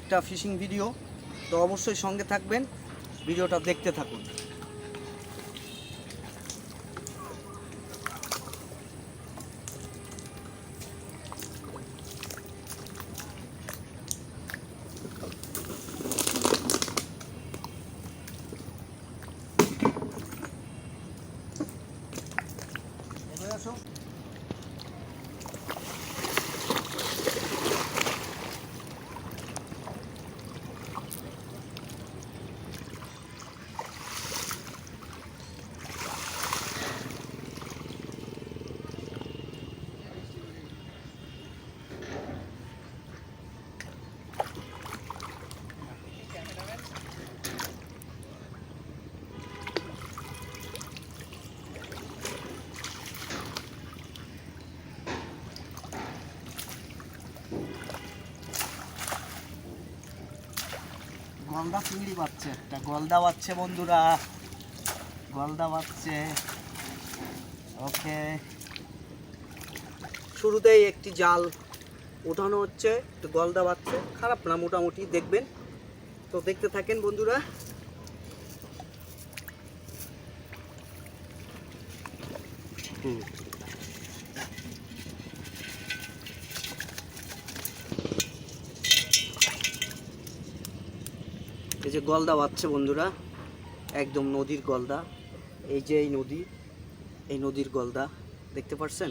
একটা fishing video, তো অবশ্যই সঙ্গে থাকবেন, ভিডিওটা দেখতে থাকুন। গলদা চিংড়ি পাচ্ছে, একটা গলদা পাচ্ছে বন্ধুরা, গলদা পাচ্ছে। ওকে, শুরুতেই একটি জাল ওঠানো হচ্ছে, তো গলদা পাচ্ছে, খারাপ না মোটামুটি, দেখবেন তো, দেখতে থাকেন বন্ধুরা। এই যে গলদা বাচ্ছে বন্ধুরা, একদম নদীর গলদা। এই যে এই নদী, এই নদীর গলদা দেখতে পাচ্ছেন।